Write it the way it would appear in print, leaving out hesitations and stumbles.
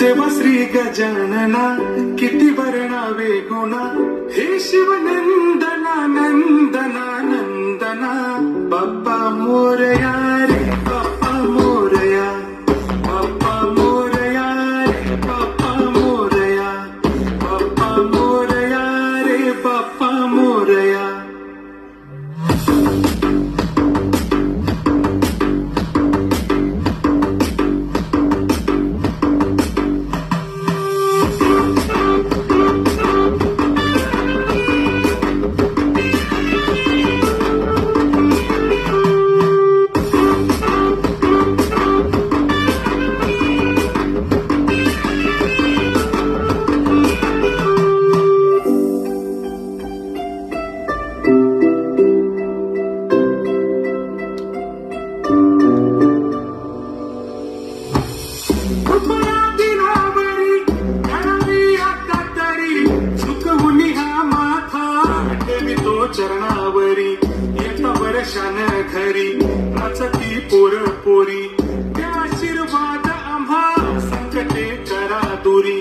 देवा श्री गजानना किती वर्णावे गुणा हे शिवनंदना नंदना नंदना बाप्पा मोरया रे बाप्पा मोरया बाप्पा मोरया रे बाप्पा मोरया बाप्पा मोरया रे बाप्पा मोरया. चरणावरी येता वर्षान घरी नाचती पोर पोरी त्या आशीर्वाद आम्हा संकटे करा दुरी.